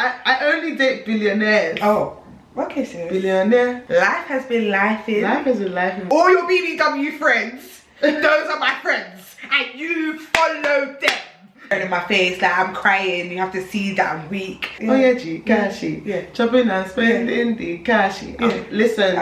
I only date billionaires. Oh, okay, sis. Billionaire. Life has been lifing. Life has been lifing. All your BBW friends, those are my friends, and you follow them. In my face, like I'm crying. You have to see that I'm weak. Oh yeah, G, cashy. Yeah. Chopping and spending the cashy. Listen.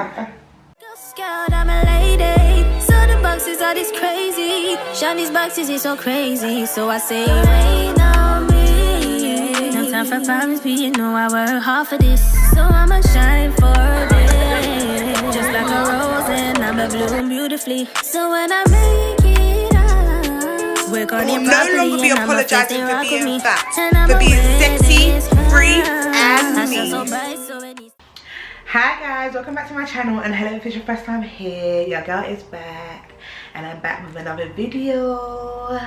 Scout, I'm a lady. So the boxes are this crazy. Shawty's boxes is so crazy. So I say, rain on me. No time for problems, but you know I work hard for this. So I'ma shine for a bit. Just like a rose and I'ma bloom beautifully. So when I make it, we're gonna no longer be apologizing for being fat, for being sexy, free, and me. Hi guys, welcome back to my channel, and hello if it's your first time here. Your girl is back, and I'm back with another video.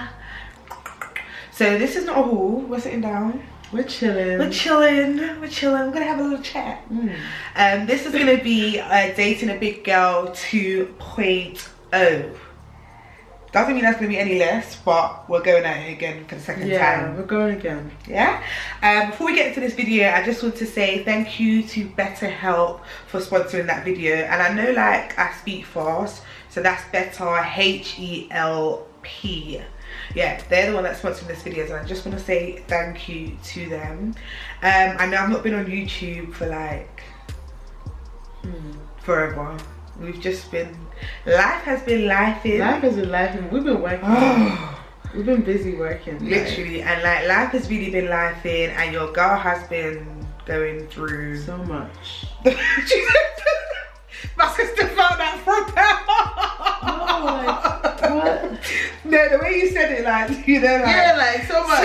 So this is not a haul. We're sitting down. We're chilling. We're chilling. We're chilling. We're gonna have a little chat. This is gonna be dating a big girl 2.0. Doesn't mean that's going to be any less, but we're going at it again for the second time. Yeah, we're going again. Yeah? Before we get into this video, I just want to say thank you to BetterHelp for sponsoring that video. And I know, like, I speak fast, so that's Better, H-E-L-P. Yeah, they're the one that's sponsoring this video, and I just want to say thank you to them. I know I've not been on YouTube for, like, forever. We've just been, life has been lifing. Life has been lifing. We've been working. We've been busy working. Literally, and like life has really been lifing, and your girl has been going through so much. My sister felt that from No, like, what? No, the way you said it, like, you know, like, yeah, like so much.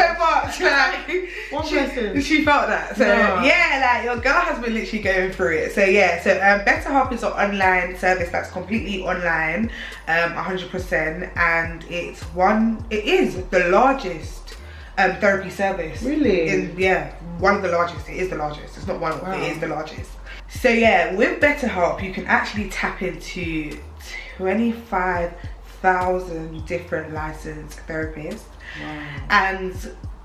Like one person. She felt that. So yeah, like your girl has been literally going through it. So yeah, so BetterHelp is an online service that's completely online, 100%, and it is the largest therapy service. Really? One of the largest. It is the largest. It's not one of them. It is the largest. So yeah, with BetterHelp, you can actually tap into 25,000 different licensed therapists. Wow. And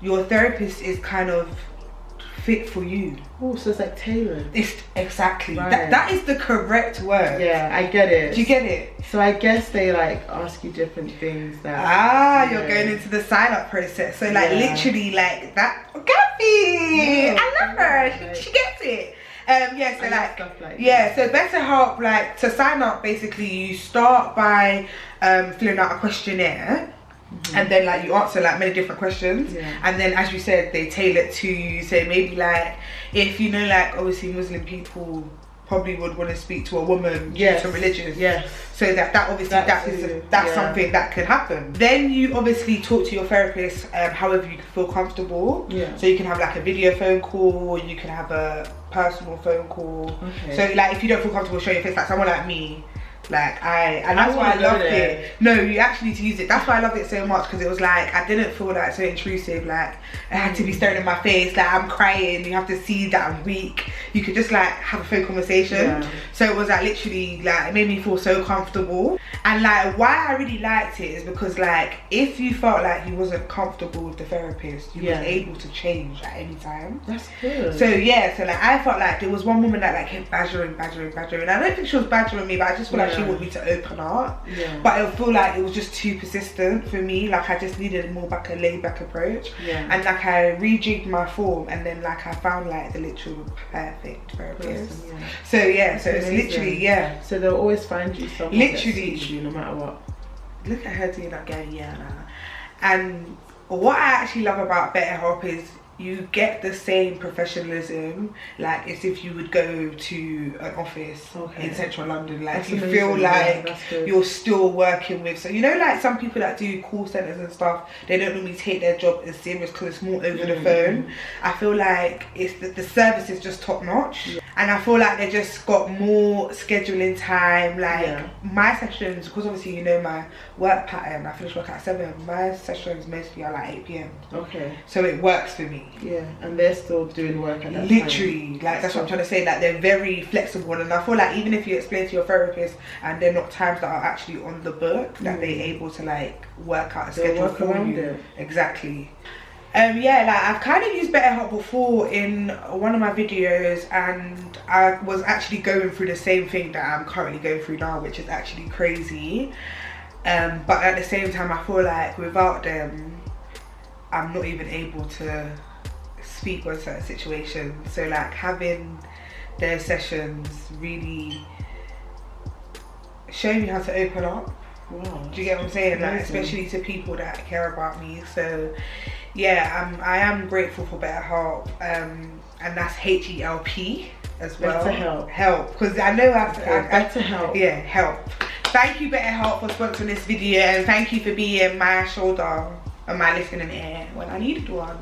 your therapist is kind of fit for you. Oh, so it's like tailored. It's exactly right. that is the correct word. Yeah, I get it. Do you get it? So I guess they like ask you different things that you're going into the sign up process. So like literally like that. Gabby, I love her. She gets it. So so BetterHelp, like to sign up, basically you start by filling out a questionnaire. And then like you answer like many different questions, and then as you said, they tailor it to you. So maybe like if you know, like obviously Muslim people probably would want to speak to a woman due to religion, so that obviously that's something that could happen. Then you obviously talk to your therapist however you feel comfortable. So you can have like a video phone call, you can have a personal phone call. So like if you don't feel comfortable showing your face, like someone like me, like and that's why I loved it. No, you actually need to use it. That's why I loved it so much, because it was like I didn't feel like so intrusive. Like I had to be staring in my face, like I'm crying. You have to see that I'm weak. You could just like have a phone conversation. So it was like literally like it made me feel so comfortable. And like why I really liked it is because like if you felt like you wasn't comfortable with the therapist, you was able to change at any time. That's good. So yeah, so like I felt like there was one woman that like kept badgering. I don't think she was badgering me, but I just feel like she wanted me to open up. But I feel like it was just too persistent for me. Like I just needed more like a laid back approach. And like I rejigged my form, and then like I found like the literal perfect therapist. So yeah, so it's literally so they'll always find you someone literally that you no matter what. Look at her doing that going and what I actually love about BetterHelp is you get the same professionalism like as if you would go to an office in central London. Like you feel like you're still working with, so you know, like some people that do call centers and stuff, they don't normally take their job as serious because it's more over the phone. I feel like it's the service is just top notch. And I feel like they just got more scheduling time. Like my sessions, because obviously you know my work pattern, I finish work at 7. My sessions mostly are like 8 PM. So it works for me. And they're still doing work at that literally time. Like that's what I'm trying to say, like they're very flexible, and I feel like even if you explain to your therapist and they're not times that are actually on the book, that they're able to like work out a schedule for you. Exactly. Yeah, like I've kind of used BetterHelp before in one of my videos, and I was actually going through the same thing that I'm currently going through now, which is actually crazy. But at the same time, I feel like without them, I'm not even able to speak on certain situations. So like having their sessions really show me how to open up. Wow. Do you get what I'm saying? Like, especially to people that care about me. So yeah, I am grateful for BetterHelp, and that's HELP as well. BetterHelp. Help, because I know BetterHelp. Yeah, help. Thank you BetterHelp for sponsoring this video, and thank you for being my shoulder and my listening ear when I needed one.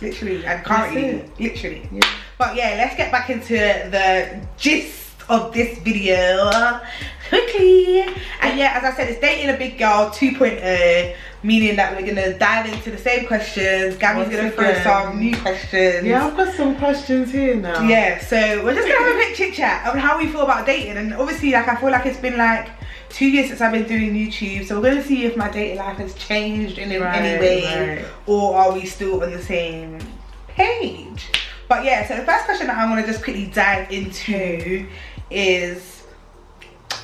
Literally, and currently, literally. Yeah. But yeah, let's get back into the gist of this video quickly. And yeah, as I said, it's dating a big girl 2.0, meaning that we're gonna dive into the same questions. Gabby's gonna throw some new questions. Yeah, I've got some questions here now. Yeah, so we're just gonna have a quick chit chat on how we feel about dating. And obviously, like, I feel like it's been like 2 years since I've been doing YouTube, so we're gonna see if my dating life has changed in any way, or are we still on the same page. But yeah, so the first question that I want to just quickly dive into is,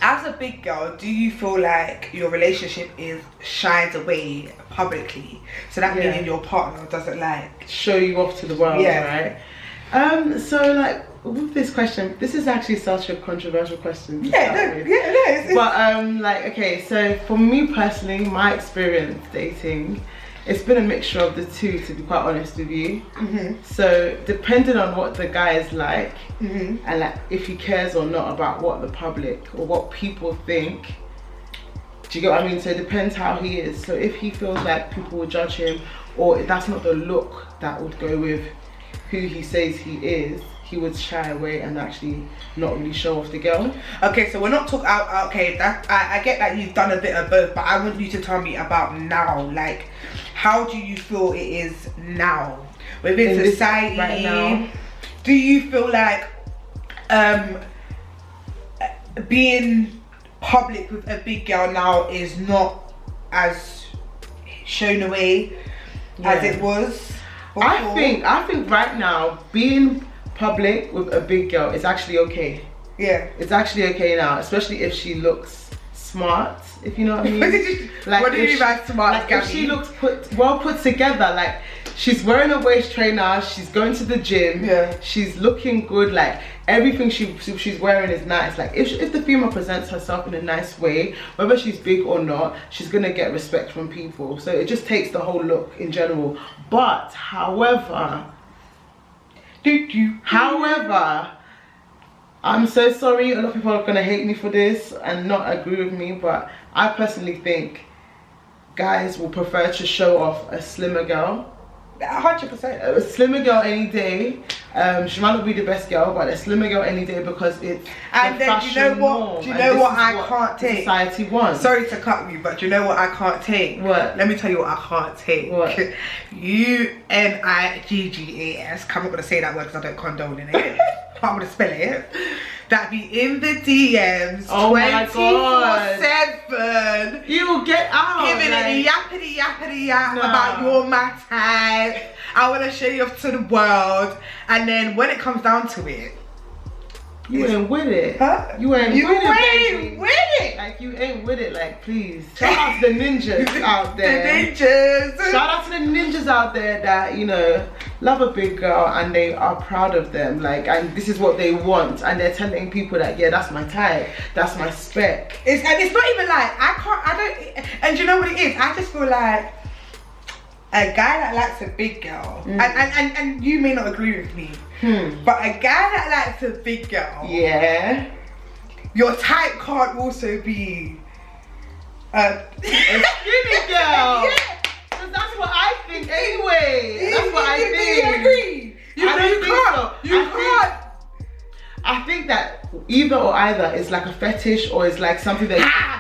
as a big girl, do you feel like your relationship is shied away publicly? So that meaning your partner doesn't like show you off to the world, right? So like with this question, this is actually such a controversial question. But like, okay, so for me personally, my experience dating, it's been a mixture of the two, to be quite honest with you. So depending on what the guy is like, and like if he cares or not about what the public or what people think, do you get what I mean? So it depends how he is. So if he feels like people will judge him, or that's not the look that would go with who he says he is, he would shy away and actually not really show off the girl. Okay, so we're not talking out. Okay, that I get that you've done a bit of both, but I want you to tell me about now. Like, how do you feel it is now within society right now? Do you feel like being public with a big girl now is not as shown away as it was before? I think right now being public with a big girl is actually okay. Yeah, it's actually okay now, especially if she looks smart, if you know what I mean. Like, what do you mean by smart? Like, if she looks well put together, like she's wearing a waist trainer, she's going to the gym, she's looking good, like everything she's wearing is nice. Like if the female presents herself in a nice way, whether she's big or not, she's gonna get respect from people. So it just takes the whole look in general. But however, I'm so sorry, a lot of people are gonna hate me for this and not agree with me, but I personally think guys will prefer to show off a slimmer girl. 100%. A slimmer girl any day. She might not be the best girl, but a slimmer girl any day, because it's and then you know what? Do you know what I can't take? Society wants. Sorry to cut you, but do you know what I can't take? What? Let me tell you what I can't take. What? UNIGGAS. I'm not gonna say that word because I don't condone in it. I'm gonna spell it. That be in the DMs 24/7. You get out. Giving it yappity yap about you're my type. I want to show you off to the world. And then when it comes down to it, you ain't with it. Huh? You ain't with it. Like, you ain't with it. Like, please. Shout out to the ninjas out there. The ninjas. Shout out to the ninjas out there that, you know, love a big girl and they are proud of them. Like, and this is what they want. And they're telling people that, yeah, that's my type. That's my spec. And it's not even like, and you know what it is? I just feel like a guy that likes a big girl, and you may not agree with me, but a guy that likes a big girl, your type can't also be a skinny girl. Because that's what I think anyway. That's what I think. You agree? You can't. I think that either or either is like a fetish, or is like something that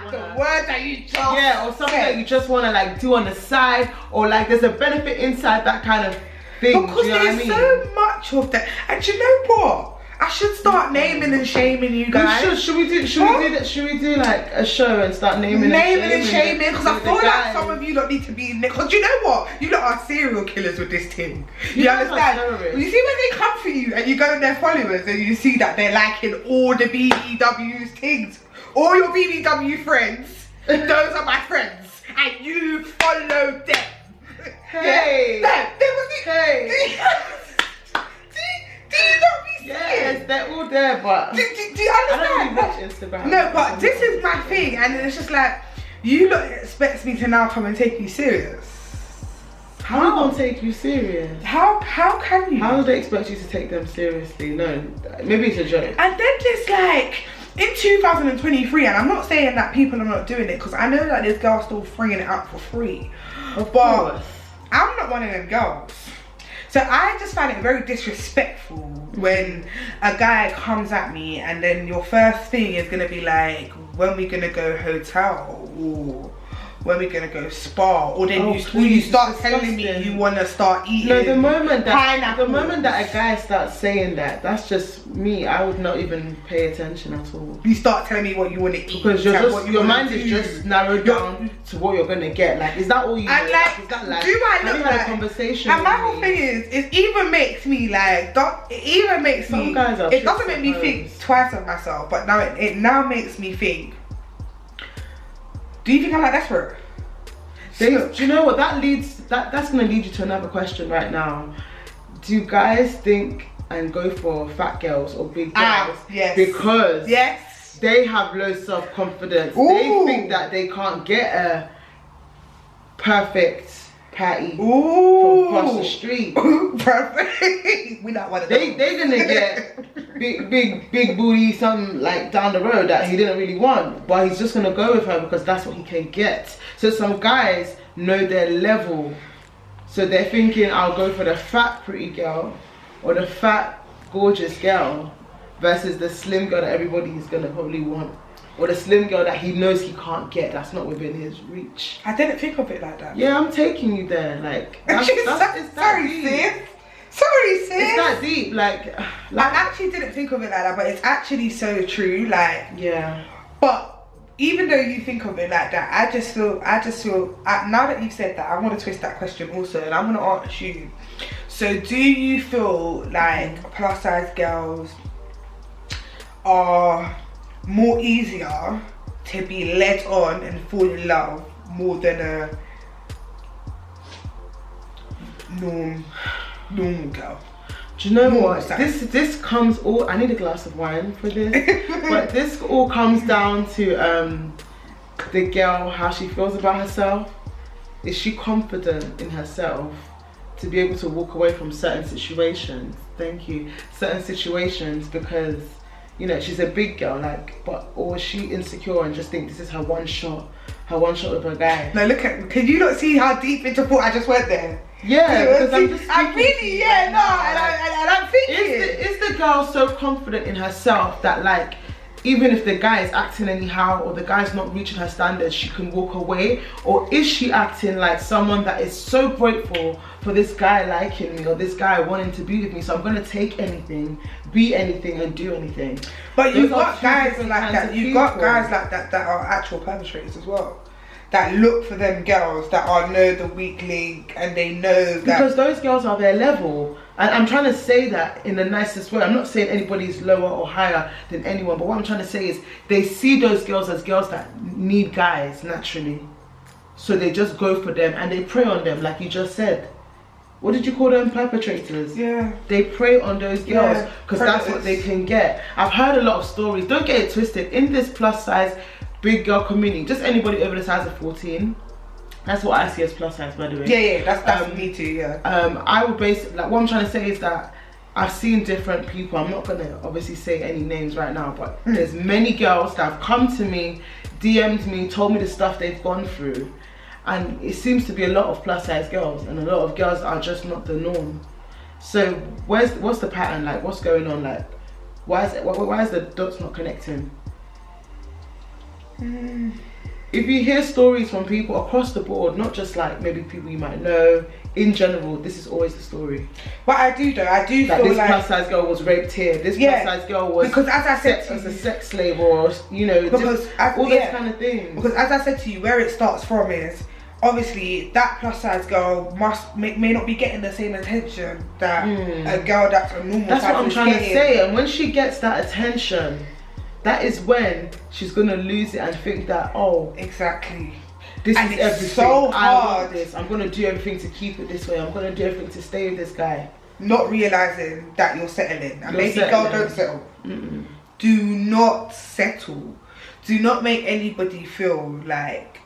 the word that you just or something that you just want to like do on the side, or like there's a benefit inside that kind of thing. Because there's so much of that, and you know what? I should start naming and shaming you guys. Should we do that? Should we do like a show and start naming and shaming? Because I feel like some of you don't need to be. Because you know what? You lot are serial killers with this thing. You understand? You see when they come for you and you go to their followers and you see that they're liking all the BBW's things, all your BBW friends. Those are my friends, and you follow them. Hey. Yeah? Hey. Do you not be seeing? Yes, they're all there, but do you understand? I don't really watch Instagram. No, but this is my thing, and it's just like, you lot expect me to now come and take you serious. How are they gonna take you serious? How can you? How do they expect you to take them seriously? No, maybe it's a joke. And then there's like, in 2023, and I'm not saying that people are not doing it, because I know that there's girls still freeing it up for free. Of course. I'm not one of them girls. So I just find it very disrespectful when a guy comes at me and then your first thing is gonna be like, when we gonna go hotel, or when we gonna go spa, or then you start telling me you wanna start eating. No, the moment that pineapple. a guy starts saying that, that's just me. I would not even pay attention at all. You start telling me what you wanna eat, because your mind is just narrowed down to what you're gonna get. Like, is that all you? And like, is that like? Do I look had like? A conversation. And my whole thing is, it even makes me like, Some guys are it doesn't make me think twice of myself, but now it now makes me think. Do you think I'm like desperate? Do you know what that leads? That's gonna lead you to another question right now. Do guys think and go for fat girls or big girls? Yes. Because they have low self-confidence. Ooh. They think that they can't get a perfect patty from across the street. Perfect. We not one of those. They're gonna get big booty, something like down the road that he didn't really want, but he's just gonna go with her because that's what he can get. So some guys know their level, so they're thinking, I'll go for the fat pretty girl or the fat gorgeous girl versus the slim girl that everybody is gonna probably want, or the slim girl that he knows he can't get, that's not within his reach. I didn't think of it like that. Yeah, I'm taking you there. Like, it's that deep. Sorry, sis. It's that deep. Like, I actually didn't think of it like that, but it's actually so true. Like, yeah. But even though you think of it like that, I just feel now that you've said that, I want to twist that question also, and I'm going to ask you. So, do you feel like plus size girls are more easier to be led on and fall in love more than a normal girl? Do you know what? This comes all. I need a glass of wine for this, but this all comes down to the girl, how she feels about herself. Is she confident in herself to be able to walk away from certain situations? Thank you. Certain situations, because you know she's a big girl, like, or is she insecure and just think this is her one shot with a guy? No, look at. Can you not see how deep into thought I just went there? Yeah, because I'm just. I'm really, and I'm thinking. Is the girl so confident in herself that, like, even if the guy is acting anyhow or the guy's not reaching her standards, she can walk away? Or is she acting like someone that is so grateful for this guy liking me or this guy wanting to be with me, so I'm gonna take anything, be anything, and do anything? But you've got guys like that. You've got guys like that that are actual perpetrators as well, that look for them girls that know the weak link, and they know that, because those girls are their level. And I'm trying to say that in the nicest way. I'm not saying anybody's lower or higher than anyone, but what I'm trying to say is they see those girls as girls that need guys naturally, so they just go for them and they prey on them, like you just said. What did you call them? Perpetrators. Yeah. They prey on those girls because that's what they can get. I've heard a lot of stories. Don't get it twisted. In this plus size big girl community, just anybody over the size of 14. That's what I see as plus size, by the way. Yeah, that's me too. Yeah. I would basically, like, what I'm trying to say is that I've seen different people. I'm not gonna obviously say any names right now, but there's many girls that have come to me, DM'd me, told me the stuff they've gone through, and it seems to be a lot of plus size girls, and a lot of girls are just not the norm. So what's the pattern? Like, what's going on? Like, why is the dots not connecting? if you hear stories from people across the board, not just like maybe people you might know, in general, this is always the story. But I do like feel this like plus size girl was raped here, this plus size girl was because as I said as a sex slave, or you know, because all those kind of things. Because as I said to you, where it starts from is obviously that plus size girl may not be getting the same attention that a girl that's a normal. That's what I'm trying to say. And when she gets that attention, that is when she's gonna lose it and think that, oh, exactly. This and is it's everything. so I hard. want this. I'm gonna do everything to keep it this way. I'm gonna do everything to stay with this guy. Not realizing that you're settling, and maybe girl don't settle. Do not settle. Do not make anybody feel like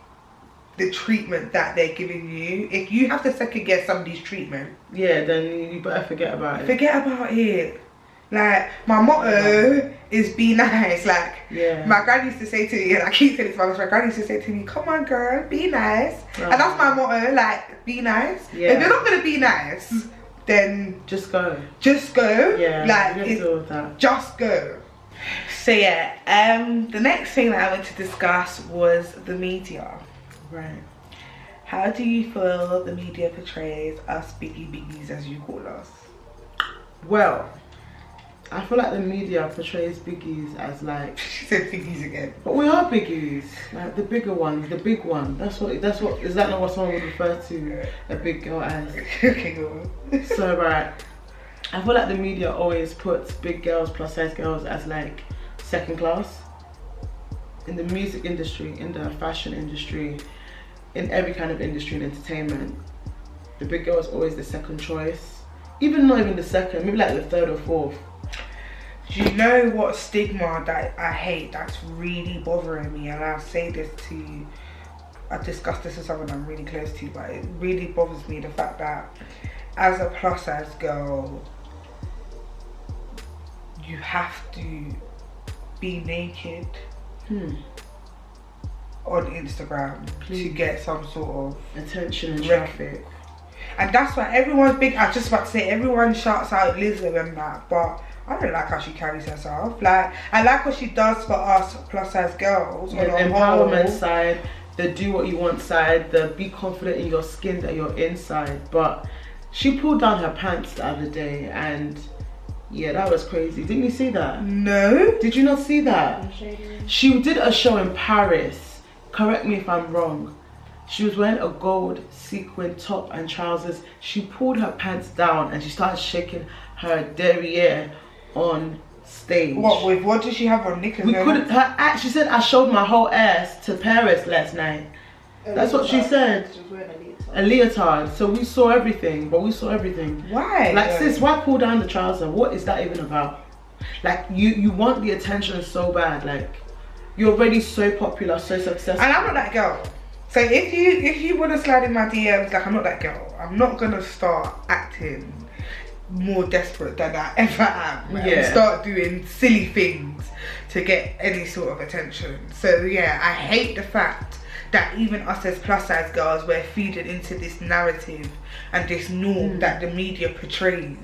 the treatment that they're giving you. If you have to second guess somebody's treatment, then you better forget about it. Forget about it. Like, my motto is be nice. Like, my granny used to say to me, and I keep saying it to my granny used to say to me, come on girl, be nice. And that's my motto, like, be nice. If you're not going to be nice, then just go. Just go. Yeah, like, just go. So the next thing that I wanted to discuss was the media. Right. How do you feel the media portrays us biggies as you call us? Well, I feel like the media portrays biggies as like... She said biggies again. But we are biggies. Like the bigger ones, the big one. That's what, is that not what someone would refer to a big girl as? Okay, go on. So, right. I feel like the media always puts big girls, plus size girls as like second class. In the music industry, in the fashion industry, in every kind of industry and entertainment, the big girl is always the second choice. Even not even the second, maybe like the third or fourth. Do you know what stigma that I hate that's really bothering me? And I'll say this to you, I discussed this with someone I'm really close to, but it really bothers me, the fact that as a plus size girl, you have to be naked on Instagram to get some sort of attention and traffic. And that's why everyone's big. I was just about to say, everyone shouts out Lizzo and that, but I don't like how she carries herself. Like, I like what she does for us plus size girls. The empowerment side, the do what you want side, the be confident in your skin that you're inside. But she pulled down her pants the other day, and yeah, that was crazy. Didn't you see that? No. Did you not see that? She did a show in Paris. Correct me if I'm wrong. She was wearing a gold sequin top and trousers. She pulled her pants down and she started shaking her derriere on stage. What did she have on, knickers? We couldn't. She said, I showed my whole ass to Paris last night. That's what she said. She was wearing a leotard. So we saw everything, but we saw everything. Why? Like, sis, why pull down the trouser? What is that even about? Like, you want the attention so bad. Like, you're already so popular, so successful. And I'm not that girl. So if you want to slide in my DMs, like, I'm not that girl. I'm not gonna start acting more desperate than I ever am. And start doing silly things to get any sort of attention. So yeah, I hate the fact that even us as plus size girls, we're feeding into this narrative and this norm that the media portrays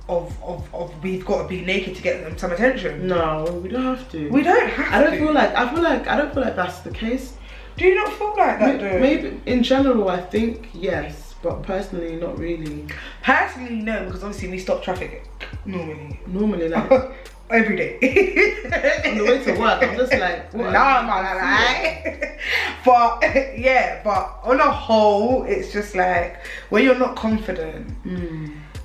of we've got to be naked to get them some attention. No, we don't have to. We don't have to. I don't feel like that's the case. Do you not feel like that though? Maybe in general, I think yes, but personally, not really. Personally, no, because obviously we stop traffic normally. Normally, like every day. On the way to work, I'm just like, what? No, I'm not like. But yeah, but on a whole, it's just like when you're not confident.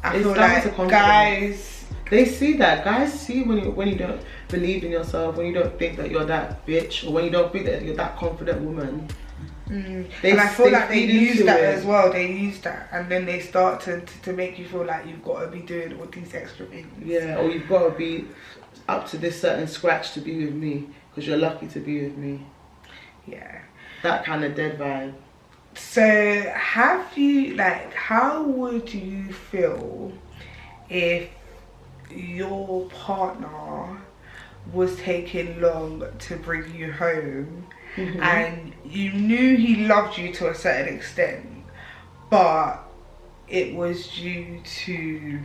I feel like guys. They see that. Guys see when you don't believe in yourself, when you don't think that you're that bitch, or when you don't think that you're that confident woman. And I feel like they use that as well. They use that, and then they start to make you feel like you've got to be doing all these extra things. Yeah, or you've got to be up to this certain scratch to be with me, because you're lucky to be with me. Yeah. That kind of dead vibe. So how would you feel if your partner was taking long to bring you home and you knew he loved you to a certain extent, but it was due to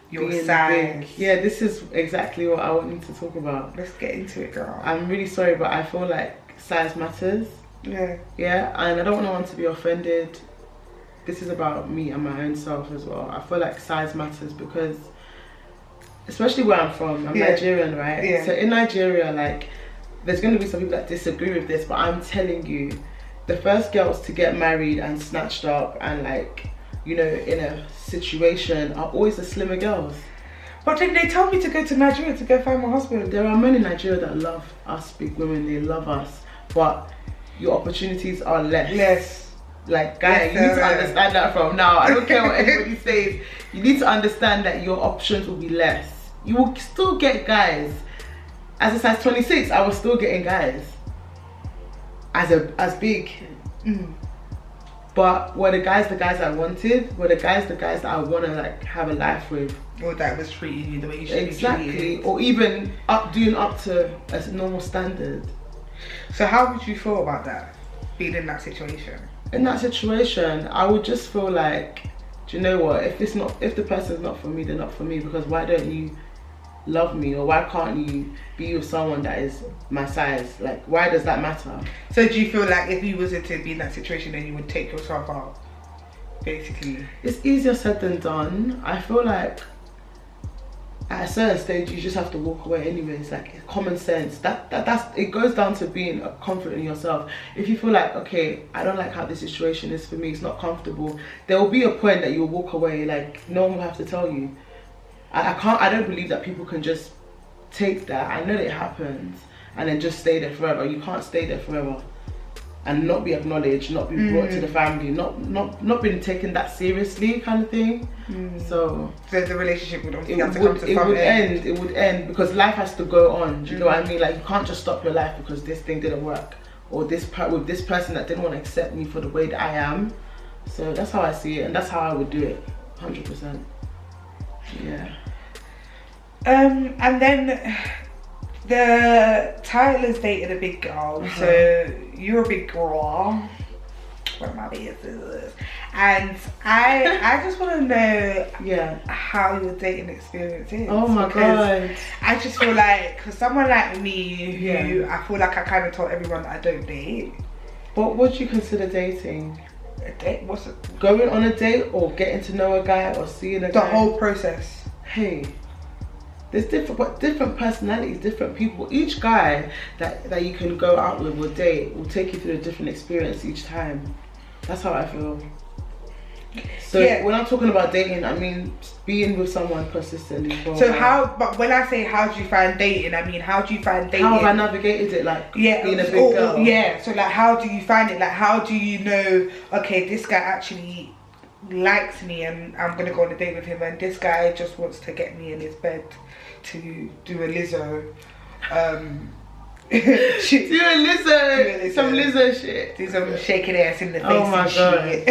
your size? Yeah, this is exactly what I wanted to talk about. Let's get into it, girl. I'm really sorry, but I feel like size matters. Yeah, and I don't want anyone to be offended. This is about me and my own self as well. I feel like size matters because, especially where I'm from, I'm Nigerian, right? Yeah. So in Nigeria, like, there's going to be some people that disagree with this, but I'm telling you, the first girls to get married and snatched up and, like, you know, in a situation are always the slimmer girls. But then they told me to go to Nigeria to go find my husband. There are men in Nigeria that love us big women, they love us, but your opportunities are less. Like, guys, you need to understand that from now. I don't care what anybody says. You need to understand that your options will be less. You will still get guys. As a size 26, I was still getting guys as big. But were the guys I wanted? Were the guys that I want to, like, have a life with? Or that was treating you the way you should be treated. Or even doing up to a normal standard. So how would you feel about that, being in that situation? In that situation, I would just feel like, do you know what? If the person's not for me, they're not for me. Because why don't you love me, or why can't you be with someone that is my size? Like, why does that matter? So do you feel like if you was to be in that situation, then you would take yourself out, basically? It's easier said than done. I feel like at a certain stage you just have to walk away anyway. It's like common sense. That's it goes down to being confident in yourself. If you feel like, okay, I don't like how this situation is for me, it's not comfortable, there will be a point that you'll walk away. Like, no one will have to tell you. I don't believe that people can just take that. I know it happens and then just stay there forever. You can't stay there forever and not be acknowledged, not be brought to the family, not being taken that seriously, kind of thing. So the relationship would obviously have to come to some end. It would end because life has to go on. Do you know what I mean? Like, you can't just stop your life because this thing didn't work, or with this person that didn't want to accept me for the way that I am. So that's how I see it, and that's how I would do it, 100%. Yeah. And then the Tyler's dated a big girl, so you're a big girl. What am I business? And I just want to know how your dating experience is. Oh my god. I just feel like, because someone like me who I feel like I kind of told everyone that I don't date. What would you consider dating? A date? What's it? Going on a date, or getting to know a guy, or seeing a guy? The whole process. Hey, there's different personalities, different people. Each guy that you can go out with or date will take you through a different experience each time. That's how I feel. So when I'm talking about dating, I mean being with someone consistently. But when I say how do you find dating, I mean how do you find dating? How have I navigated it, like being a big girl? Yeah, so like how do you find it? Like how do you know, okay, this guy actually likes me and I'm gonna go on a date with him, and this guy just wants to get me in his bed to do a Lizzo do a Lizzo, some Lizzo shit, do some shaking ass in the face. Oh my god. Shit.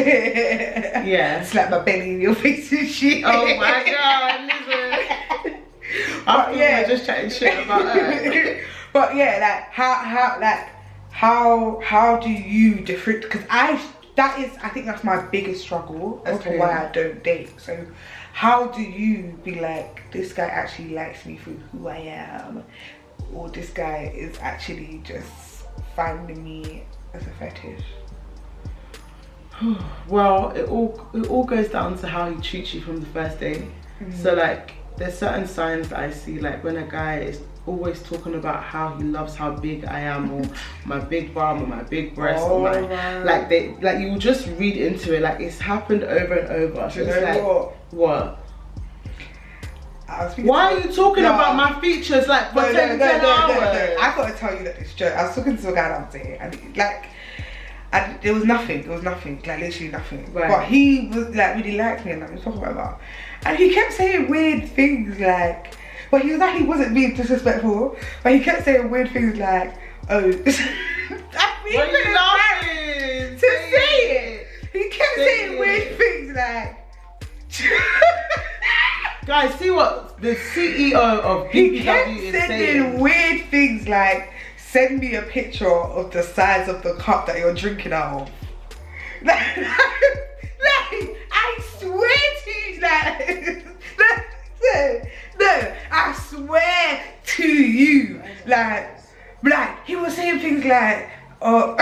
Yeah, slap my belly in your face and shit. Oh my god, Lizzo. I'm just chatting shit about her. But yeah, like how do you different? Because I think that's my biggest struggle as to why I don't date. So how do you be like, this guy actually likes me for who I am, or this guy is actually just finding me as a fetish? Well, it all goes down to how he treats you from the first day. So like, there's certain signs that I see, like when a guy is always talking about how he loves how big I am, or my big bum, or my big breast, or my like you just read into it. Like, it's happened over and over. So it's like, what? Why are you talking about my features like for 10 hours? I gotta tell you that this joke. I was talking to a guy the other day, and there was nothing, like literally nothing. Right. But he was like really liked me, and we were talking about, and he kept saying weird things like, but he was like, he wasn't being disrespectful, but he kept saying weird things like, oh, I mean, why are you laughing? To say it. He kept saying weird things like. Guys, see what the CEO of He BBW kept is sending saying. weird things like, send me a picture of the size of the cup that you're drinking out of. Like, I swear to you, no, I swear to you, like he was saying things like, oh,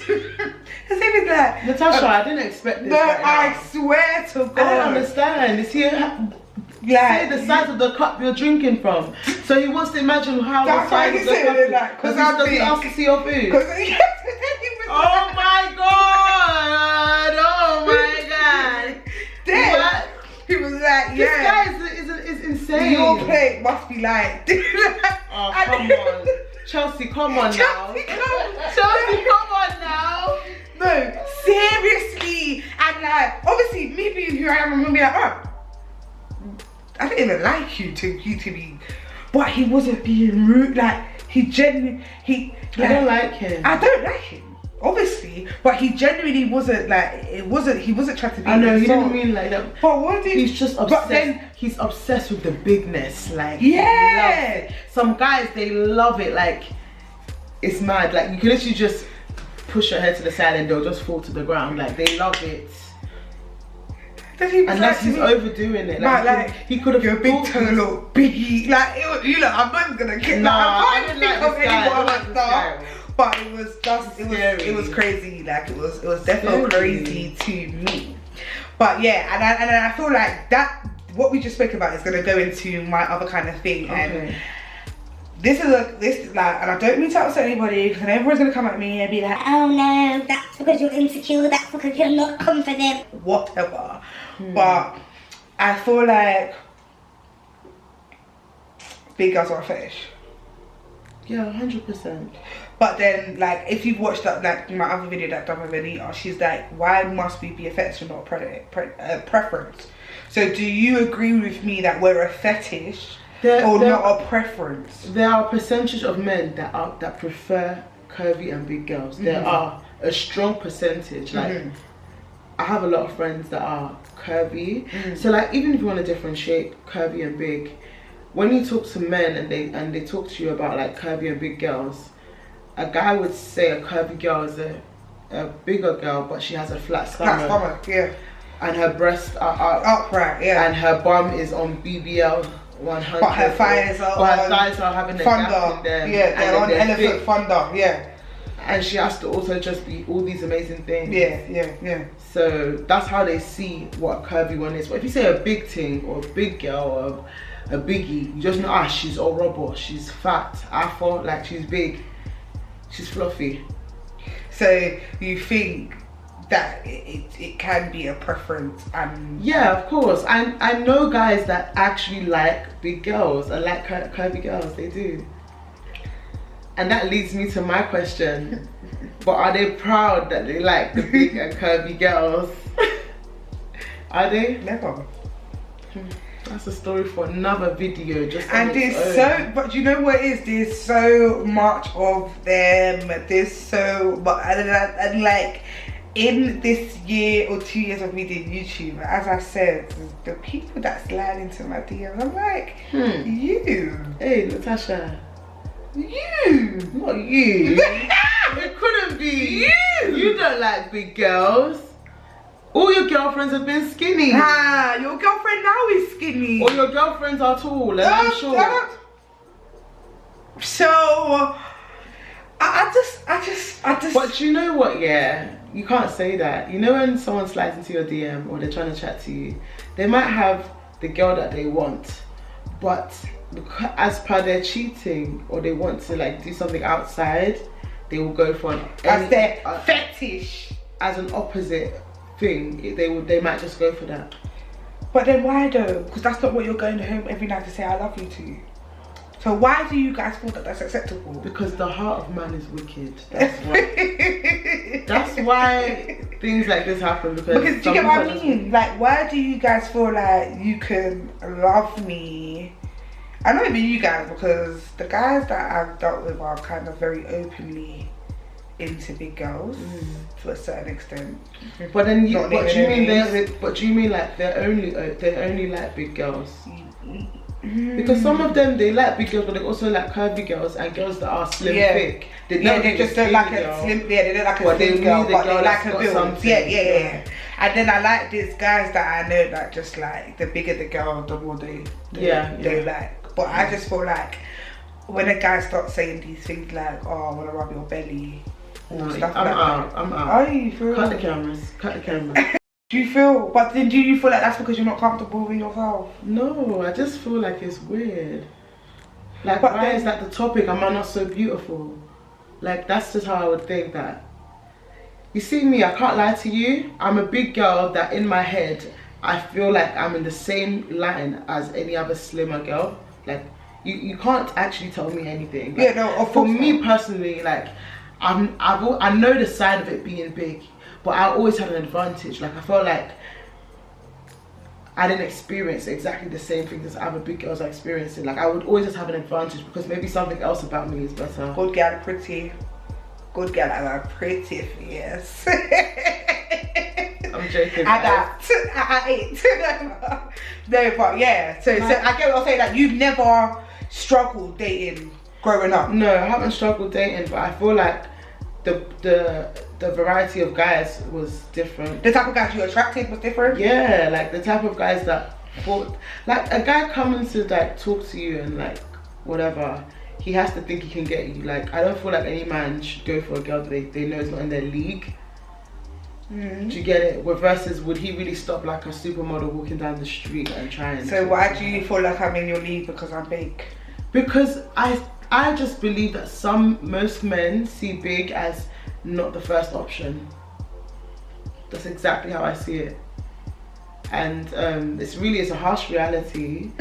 His name is like Natasha. I didn't expect this. No, right I now. swear to God. I don't understand. Is he say the size of the cup you're drinking from? So he wants to imagine how the size of the cup is. Like, Does he ask to see your food? Oh my God! Oh my God! Then he was like, yeah. This guy is insane. Your plate must be like. Oh, come on. Chelsea, come on now. Chelsea, come on now. No, seriously. And like, obviously, me being who I am, I'm gonna be like, oh, I didn't even like you to be. But he wasn't being rude. Like, he genuinely, I don't like him. I don't like him. Obviously, but he genuinely wasn't like he wasn't trying to be. I know he didn't mean like that. But what did he's just obsessed? But then he's obsessed with the bigness. Like yeah, some guys they love it. Like it's mad. Like you can literally just push your head to the side and they'll just fall to the ground. Like they love it. Unless he's overdoing it. Like he could have. Your big toe look biggie. Like you know, I'm not gonna kick. Nah, I can't think of anyone like that. But it was just it was crazy. Like it was definitely crazy to me. But yeah, and I feel like that what we just spoke about is gonna go into my other kind of thing. Okay. And this is like, and I don't mean to upset anybody because everyone's gonna come at me and be like, oh no, that's because you're insecure, that's because you're not confident, whatever. But I feel like big girls are a fetish. Yeah, 100%. But then, like, if you've watched that, like my other video that done with Anita, she's like, why must we be a fetish and not a preference? So do you agree with me that we're a fetish not a preference? There are a percentage of men that prefer curvy and big girls. There are a strong percentage. Like I have a lot of friends that are curvy. So like even if you want to differentiate curvy and big, when you talk to men and they talk to you about like curvy and big girls, a guy would say a curvy girl is a bigger girl, but she has a flat stomach. Flat stomach, yeah. And her breasts are upright, yeah. And her bum is on BBL 100. But her thighs are having a thunder. gap in them. Yeah, they're on elephant thunder, yeah. And she has to also just be all these amazing things. Yeah. So that's how they see what a curvy one is. But if you say a big thing or a big girl or a biggie, you just know, she's all rubber, she's fat, afro, like she's big, she's fluffy. So you think that it can be a preference? And yeah, of course. I know guys that actually like big girls and like curvy girls, they do. And that leads me to my question. But are they proud that they like the big and curvy girls? Are they? Never. That's a story for another video. But you know what it is? There's so much of them. There's so much, and like in this year or 2 years of me doing YouTube, as I said, the people that slide into my DMs, I'm like, you. Hey, Natasha. You. Not you. It couldn't be. You don't like big girls. All your girlfriends have been skinny. Your girlfriend now is skinny. Or your girlfriends are tall, and I'm sure. So, I just. But you know what? Yeah, you can't say that. You know when someone slides into your DM or they're trying to chat to you, they might have the girl that they want, but as per their cheating or they want to like do something outside, they will go for as their fetish, as an opposite thing. They might just go for that. But then why though? Because that's not what you're going home every night to say I love you to. So why do you guys feel that that's acceptable? Because the heart of man is wicked. That's why. That's why things like this happen. Because do you get what I mean? Like, why do you guys feel like you can love me? I know it'd be you guys, because the guys that I've dealt with are kind of very openly into big girls to a certain extent. But then, do you mean like they only like big girls? Because some of them, they like big girls, but they also like curvy girls and girls that are slim thick. They just don't like a slim. Yeah, they don't like a slim girl, but they like a build. Yeah. And then I like these guys that I know that just like the bigger the girl, the more they like. But I just feel like when a guy starts saying these things like, "Oh, I want to rub your belly," No, stuff I'm like out. that. I'm out. Are you for Cut the real? cameras. Cut the cameras. Do you feel? But then, do you feel like that's because you're not comfortable with yourself? No, I just feel like it's weird. Like, But why then- is that the topic? Am I not so beautiful? Like, that's just how I would think that. You see me, I can't lie to you. I'm a big girl that in my head, I feel like I'm in the same line as any other slimmer girl. Like, you can't actually tell me anything. Like, Yeah, no, of for course me not. personally, like, I know the side of it being big, but I always had an advantage. Like, I felt like I didn't experience exactly the same things as other big girls are experiencing. Like, I would always just have an advantage because maybe something else about me is better. Good girl, pretty. Good girl, I'm pretty, yes. I'm joking. I ate. No, but yeah. So I get what I'm saying. Like, you've never struggled dating growing up. No, I haven't struggled dating, but I feel like the variety of guys was different. The type of guys you attracted was different. Yeah, like the type of guys that thought, like a guy coming to like talk to you and like whatever, he has to think he can get you. Like, I don't feel like any man should go for a girl that they know is not in their league. Do you get it? Versus, would he really stop like a supermodel walking down the street and try and... So why do you feel like I'm in your league? Because I'm big? Because I just believe that most men see big as not the first option. That's exactly how I see it. And it's a harsh reality.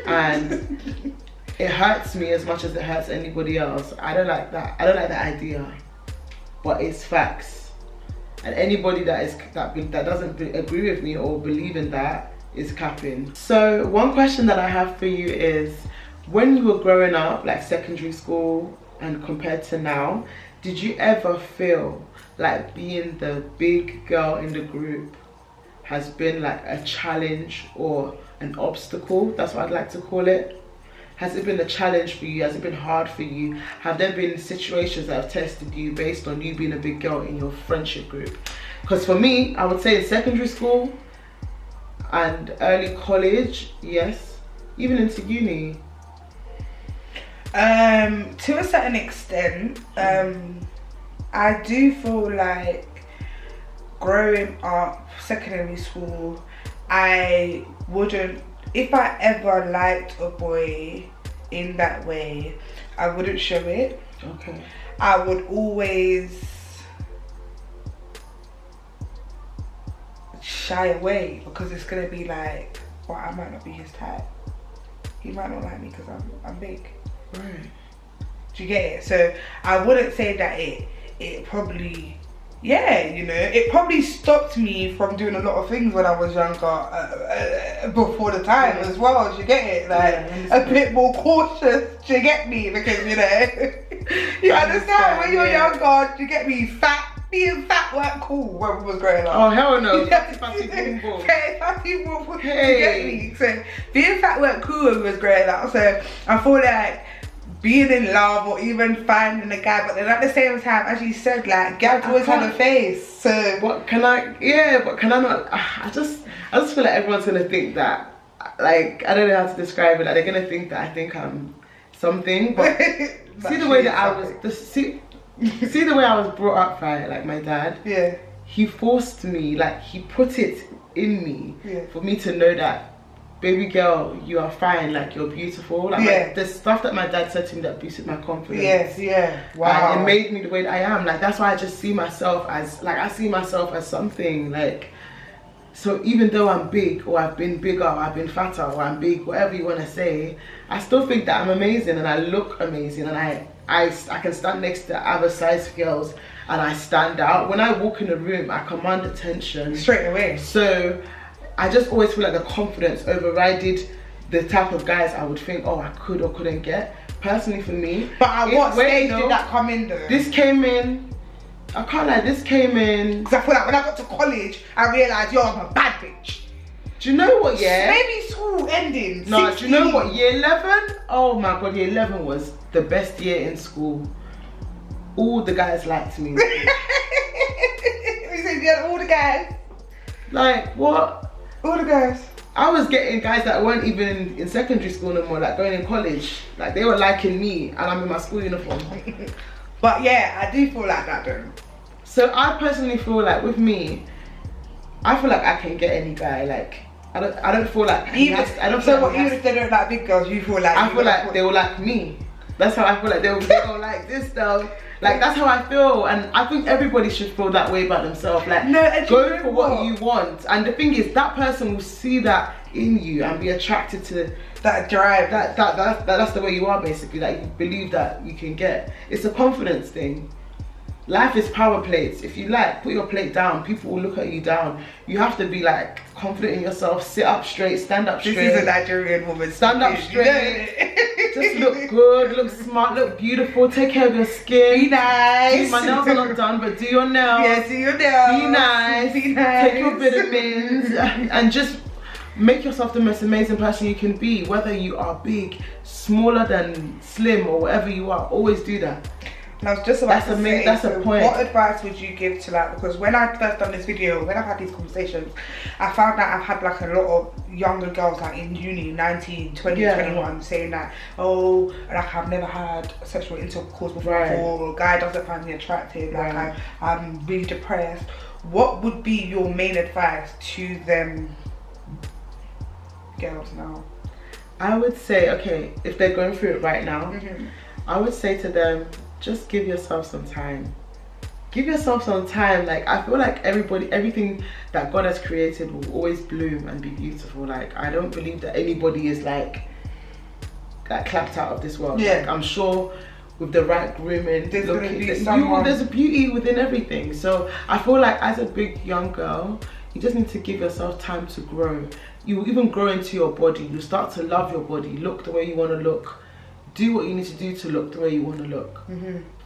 And it hurts me as much as it hurts anybody else. I don't like that. I don't like that idea. But it's facts. And anybody that doesn't agree with me or believe in that is capping. So one question that I have for you is, when you were growing up, like secondary school and compared to now, did you ever feel like being the big girl in the group has been like a challenge or an obstacle? That's what I'd like to call it. Has it been a challenge for you? Has it been hard for you? Have there been situations that have tested you based on you being a big girl in your friendship group? Because for me, I would say in secondary school and early college, yes. Even into uni. To a certain extent, I do feel like growing up, secondary school, I wouldn't, if I ever liked a boy in that way, I wouldn't show it. Okay. I would always shy away because it's gonna be like, well, I might not be his type. He might not like me because I'm big. Right. Do you get it? So I wouldn't say that it probably, yeah, you know, it probably stopped me from doing a lot of things when I was younger, before the time as well. Do you get it? Like, a bit more cautious. Do you get me? Because, you know, you understand when you're younger. Do you get me? Being fat weren't cool when we was growing up. Oh hell no! Fatty boom boom. Do you get me? So being fat weren't cool when we was growing up. So I feel like being in love or even finding a guy, but then at the same time, as you said, like, guys always have a face. So what can I? Yeah, but can I not? I just feel like everyone's gonna think that. Like, I don't know how to describe it. Like, they're gonna think that I think I'm something. But see the way that I was. See the way I was brought up, right? Like my dad. Yeah. He forced me. Like, he put it in me. Yeah. For me to know that, baby girl, you are fine. Like, you're beautiful. Like, yeah. The stuff that my dad said to me that boosted my confidence. Yes. Yeah. Wow. And it made me the way that I am. Like, that's why I just see myself as, like, I see myself as something. Like, so even though I'm big, or I've been bigger, or I've been fatter, or I'm big, whatever you want to say, I still think that I'm amazing and I look amazing, and I can stand next to other size girls and I stand out. When I walk in a room, I command attention straight away. So I just always feel like the confidence overrided the type of guys I would think, oh, I could or couldn't get. Personally for me. But at what stage did that come in though? This came in, I can't lie, this came in. Because I feel like when I got to college, I realised, yo, I'm a bad bitch. Do you know what year? Maybe school ending. No, 16. Do you know what, year 11? Oh my god, year 11 was the best year in school. All the guys liked me. You said you had all the guys? Like, what? All the guys? I was getting guys that weren't even in secondary school no more, like going in college. Like, they were liking me and I'm in my school uniform. But yeah, I do feel like that though. So I personally feel like with me, I feel like I can get any guy. Like I don't feel like even if they don't like big girls, you feel like I feel like they will like me. That's how I feel like they will like this though. Like that's how I feel, and I think everybody should feel that way about themselves. Like go for what you want, and the thing is that person will see that in you and be attracted to that drive. That's the way you are basically. Like you believe that you can get. It's a confidence thing. Life is power plates. If you like put your plate down, people will look at you down. You have to be like confident in yourself. Sit up straight, stand up straight. This is a Nigerian woman. Stand up straight. Just look good, look smart, look beautiful. Take care of your skin. Be nice. My nails are not done, but do your nails. Yeah, do your nails. Be nice. Be nice. Take your vitamins and just make yourself the most amazing person you can be. Whether you are big, smaller than slim, or whatever you are, always do that. And I was just about to say, that's a point. What advice would you give to like, because when I first done this video, when I've had these conversations, I found that I've had like a lot of younger girls like in uni, 19, 20, 21, saying that, oh, like I've never had sexual intercourse before, or a guy doesn't find me attractive, like I'm really depressed. What would be your main advice to them girls now? I would say, okay, if they're going through it right now, I would say to them, just give yourself some time. Give yourself some time. Like I feel like everything that God has created will always bloom and be beautiful. Like I don't believe that anybody is like clapped out of this world. Yeah. Like I'm sure with the right grooming, there's a beauty within everything. So I feel like as a big young girl, you just need to give yourself time to grow. You will even grow into your body. You start to love your body. Look the way you want to look. Do what you need to do to look the way you want to look.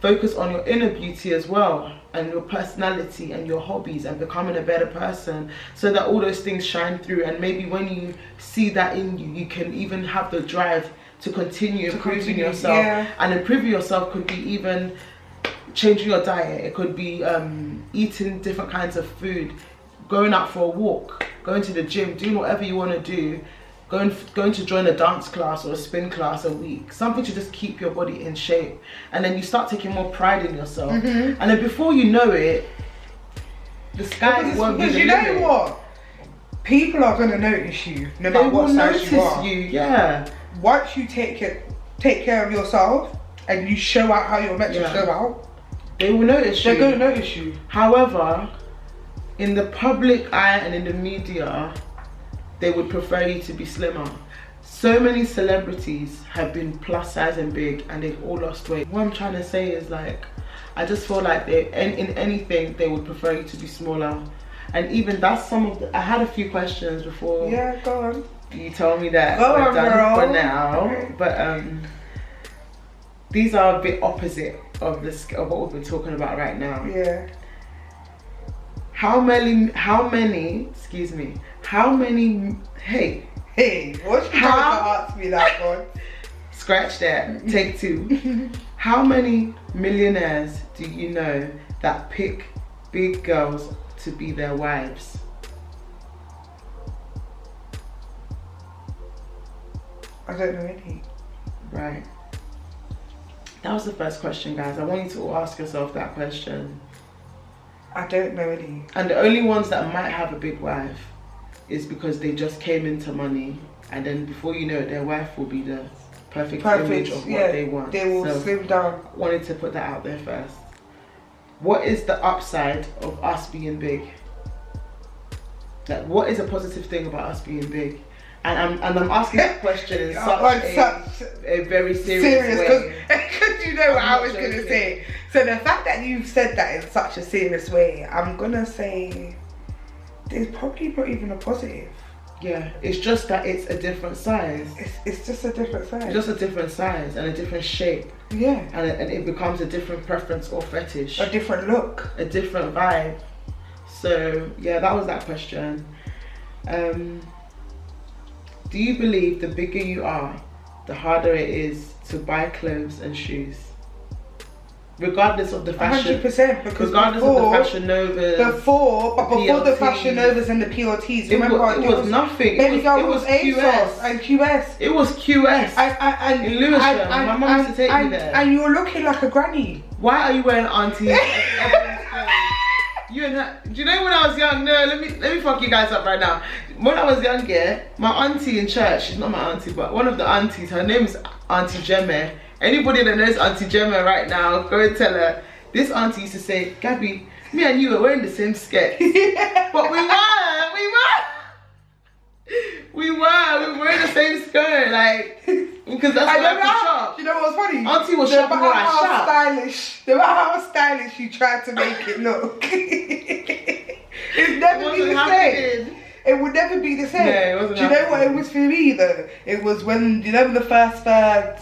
Focus on your inner beauty as well, and your personality and your hobbies, and becoming a better person, so that all those things shine through. And maybe when you see that in you, you can even have the drive to continue improving yourself. And improving yourself could be even changing your diet. It could be eating different kinds of food, going out for a walk, going to the gym, doing whatever you want to do. Going to join a dance class or a spin class a week, something to just keep your body in shape, and then you start taking more pride in yourself, and then before you know it, the sky won't be the limit. Because you know what, people are going to notice you no matter what size you are. Yeah. Once you take care of yourself and you show out how you're meant to show out, they will notice you. They're going to notice you. However, in the public eye and in the media, they would prefer you to be slimmer. So many celebrities have been plus size and big, and they've all lost weight. What I'm trying to say is, like, I just feel like in anything they would prefer you to be smaller. And even that's some of the, I had a few questions before. Yeah, go on. You told me that we're done for now, but these are a bit opposite of what we've been talking about right now. Yeah. How many, hey, what's you trying to ask me that one? Scratch that, take two. How many millionaires do you know that pick big girls to be their wives? I don't know any. Right. That was the first question, guys. I want you to ask yourself that question. I don't know any. And the only ones that might have a big wife is because they just came into money, and then before you know it, their wife will be the perfect image of what they want. They will slim down. Wanted to put that out there first. What is the upside of us being big? Like, what is a positive thing about us being big? And I'm asking that question in such a very serious way. Because you know what I was going to say. So the fact that you've said that in such a serious way, I'm going to say there's probably not even a positive. Yeah, it's just that it's a different size. It's just a different size. Just a different size and a different shape. Yeah. And it becomes a different preference or fetish. A different look. A different vibe. So, yeah, that was that question. Do you believe the bigger you are, the harder it is to buy clothes and shoes? regardless of the fashion. 100%, because regardless of the fashion novas. Before the fashion novas and the PLTs, it was nothing. Baby girl it was ASOS and QS. It was QS. And in Lewisham. My mum used to take me there. And you were looking like a granny. Why are you wearing auntie? You and her. Do you know when I was young? No, let me fuck you guys up right now. When I was young, yeah, my auntie in church, she's not my auntie, but one of the aunties, her name is Auntie Gemma. Anybody that knows Auntie Gemma right now, go and tell her. This auntie used to say, Gabby, me and you were wearing the same skirt. But we were wearing the same skirt, like, because that's what I could shop. You know what's funny? Auntie was shopping where I shop. No matter how stylish you tried to make it look, it's never be the same. It would never be the same. No, it wasn't. Do you know what it was for me though? It was when, you know, when the first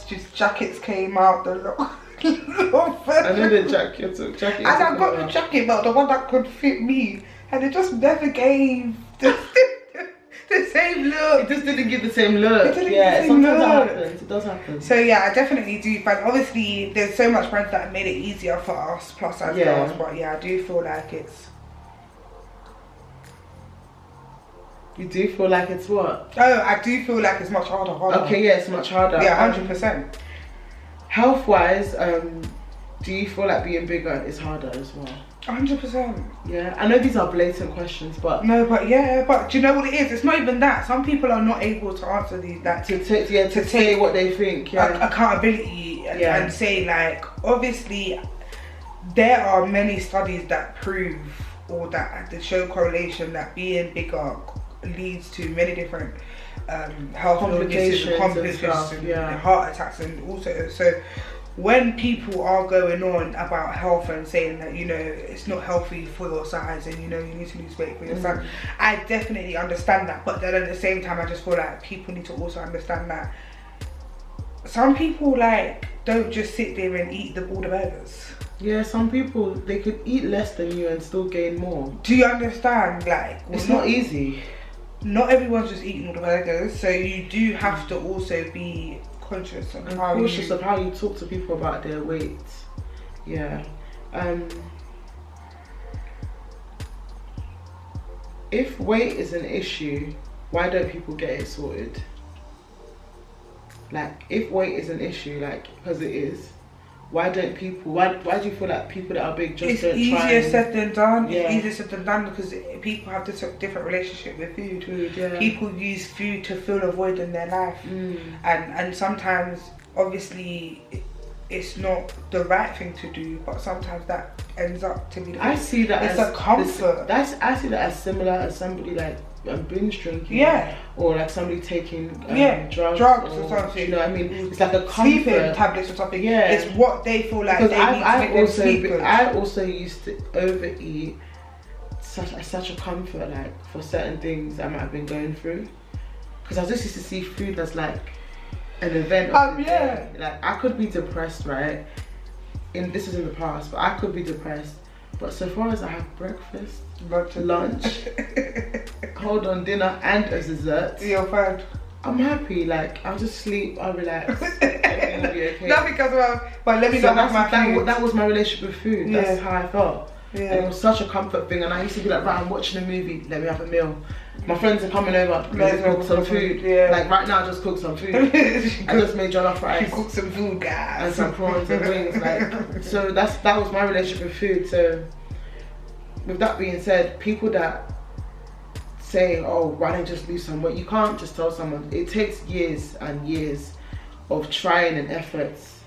just jackets came out, the I know the jacket. And I got the jacket, but the one that could fit me, and it just never gave the same look. It just didn't give the same look. It didn't give the same look. It does happen. So yeah, I definitely do find, obviously there's so much brands that have made it easier for us plus size girls, but yeah, I do feel like it's. You do feel like it's what? Oh, I do feel like it's much harder. Okay, yeah, it's much harder. Yeah, 100%. Health-wise, do you feel like being bigger is harder as well? 100%. Yeah, I know these are blatant questions, but no, but yeah, but do you know what it is? It's not even that. Some people are not able to answer these. That to say what they think. Yeah, accountability and say, like, obviously there are many studies that prove or that show correlation that being bigger leads to many different health complications and heart attacks, and also so when people are going on about health and saying that, you know, it's not healthy for your size and, you know, you need to lose weight for your size, I definitely understand that, but then at the same time I just feel like people need to also understand that some people, like, don't just sit there and eat all the burgers. Yeah, some people, they could eat less than you and still gain more. Do you understand? Like, it's not easy. Not everyone's just eating all the burgers, so you do have to also be conscious of how you talk to people about their weight. Yeah. If weight is an issue, why don't people get it sorted? Like, if weight is an issue, like, because it is, why don't people, why do you feel like people that are big just don't try? It's easier said than done. Yeah. It's easier said than done because people have this different relationship with food. Yeah. People use food to fill a void in their life. And sometimes, obviously, it's not the right thing to do, but sometimes that ends up to be the I see that it's as a comfort. I see that as similar as somebody like binge drinking, or like somebody taking drugs or something. You know what I mean? It's like a comfort. Sleeping tablets or something. Yeah, it's what they feel like. Because I also used to overeat such a comfort, like, for certain things I might have been going through. Because I just used to see food as like an event. Like, I could be depressed, right? This is in the past, but I could be depressed. But so far as I have breakfast, lunch, hold on, dinner and a dessert, you're fine. I'm happy. Like, I'll just sleep, I'll relax, everything will be okay. Not because but let me know that was my relationship with food. That's how I felt. Yeah. And it was such a comfort thing, and I used to be like, right, I'm watching a movie, let me have a meal. My friends are coming over, let's cook some food. Yeah. Like right now, I just cooked some food. I just made jollof rice. She cooked some food, guys. And some prawns and wings. Like, so that was my relationship with food. So with that being said, people that say, oh, why don't you just lose some weight? You can't just tell someone. It takes years and years of trying and efforts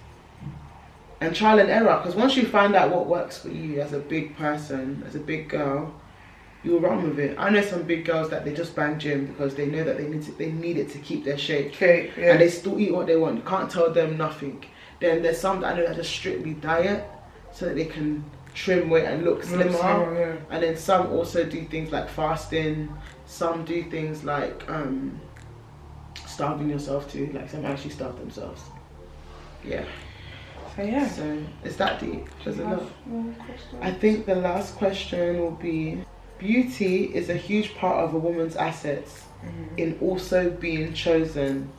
and trial and error. Because once you find out what works for you as a big person, as a big girl, you'll run with it. I know some big girls that they just bang gym because they know that they need it to keep their shape. And they still eat what they want. You can't tell them nothing. Then there's some that I know that just strictly diet so that they can trim weight and look slimmer. And then some also do things like fasting. Some do things like starving yourself too. Like some actually starve themselves. Yeah. So it's that deep. There's a lot. I think the last question will be, beauty is a huge part of a woman's assets in also being chosen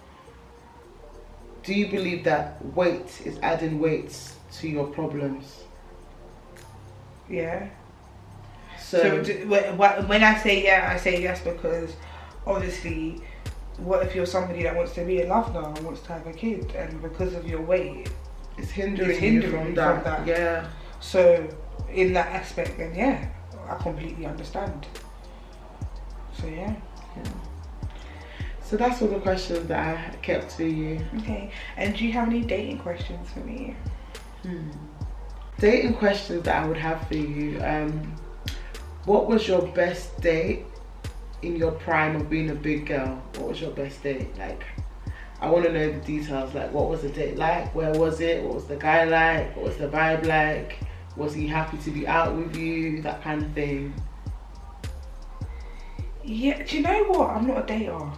do you believe that weight is adding weights to your problems? Yeah. So When I say yeah, I say yes because obviously, what if you're somebody that wants to be a love now and wants to have a kid, and because of your weight, it's hindering you from that. Yeah. So in that aspect, then yeah, I completely understand. So yeah. So that's all the questions that I kept for you. Okay. And do you have any dating questions for me? Dating questions that I would have for you. What was your best date in your prime of being a big girl? What was your best date? Like, I want to know the details. Like, what was the date like? Where was it? What was the guy like? What was the vibe like? Was he happy to be out with you? That kind of thing. Yeah, do you know what? I'm not a dater.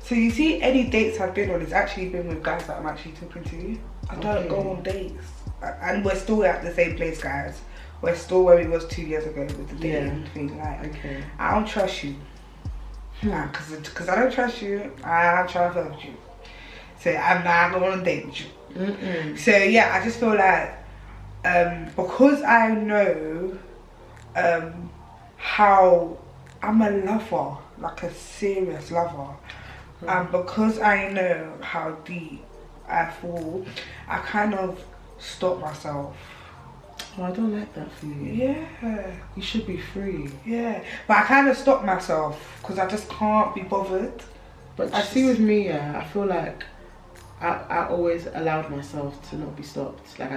So you see, any dates I've been on, it's actually been with guys that I'm actually talking to. I don't go on dates. And we're still at the same place, guys. We're still where we was 2 years ago with the dating thing. Like, I don't trust you. Because I don't trust you, I'm trying to fuck you. So I'm not going to date with you. So yeah, I just feel like, because I know how I'm a lover, like a serious lover, and because I know how deep I fall, I kind of stop myself. Oh, I don't like that for you. Yeah. You should be free. Yeah, but I kind of stop myself because I just can't be bothered. But you see, with me, yeah, I feel like I always allowed myself to not be stopped. Like,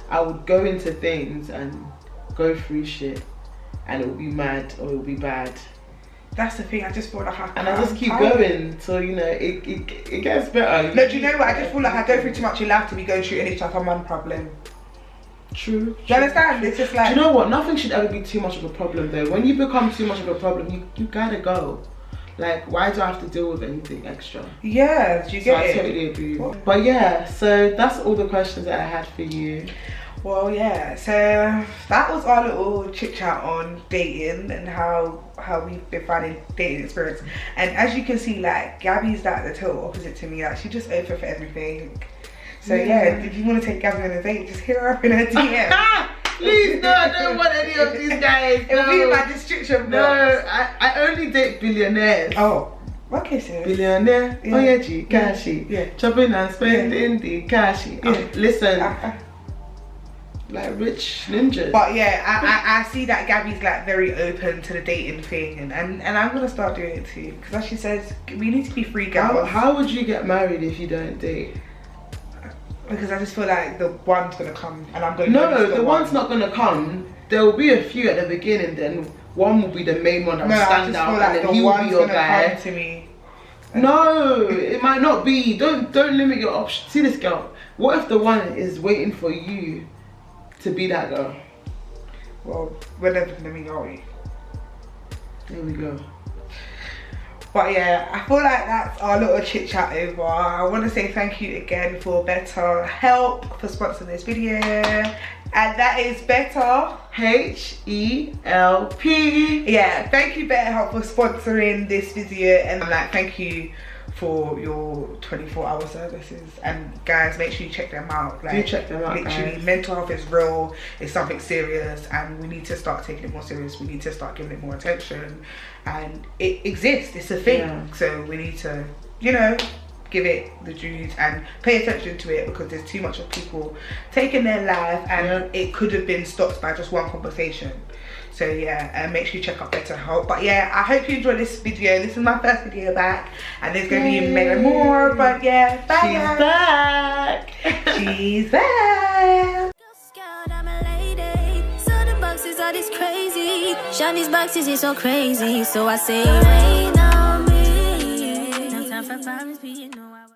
I would go into things and go through shit, and it would be mad or it would be bad. That's the thing, I just feel like I just keep going, so you know, it gets better. No, do you know what? I just feel like I go through too much in life to be going through any type of man problem. True. Do you understand? It's just like... Do you know what? Nothing should ever be too much of a problem though. When you become too much of a problem, you gotta go. Like, why do I have to deal with anything extra? Yeah, do you get it? I totally agree. What? But yeah, so that's all the questions that I had for you. Well, yeah, so that was our little chit chat on dating and how we've been finding dating experience. And as you can see, like, Gabby's like the total opposite to me. Like, she's just open for everything. So yeah, if you want to take Gabby on a date, just hit her up in her DM. Please, no, I don't want any of these guys. It will be in my description box. No, I only date billionaires. Oh, okay, sis. Billionaire, Yeah. Oyeji, Kashi, Yeah. chopping and spending the Kashi. Yeah. Listen, like rich ninjas. But yeah, I see that Gabby's like very open to the dating thing, and I'm gonna start doing it too. Because as she says, we need to be free girls. How would you get married if you don't date? Because I just feel like the one's gonna come, and I'm gonna. No, the one's not gonna come. There will be a few at the beginning. Then one will be the main one that will stand out, like and then he will be your guy. Come to me. No, it might not be. Don't limit your options. See this girl. What if the one is waiting for you to be that girl? Well, we're never gonna meet, are we? There we go. But yeah, I feel like that's our little chit chat over. I want to say thank you again for Better Help for sponsoring this video. And that is Better HELP. Yeah, thank you Better Help for sponsoring this video. And I'm like, thank you for your 24-hour services. And guys, make sure you check them out. Like, do check them out, literally, guys. Mental health is real. It's something serious, and we need to start taking it more serious. We need to start giving it more attention. And it exists. It's a thing. Yeah. So we need to, you know, give it the dues and pay attention to it, because there's too much of people taking their life, and it could have been stopped by just one conversation. So yeah, and make sure you check out Better Help. But yeah, I hope you enjoyed this video. This is my first video back, and there's gonna be many more. But yeah, bye. She's back. She's back. I'm a lady. So the boxes are this crazy. Shawty's boxes is so crazy. So I say rain on me. No time for problems being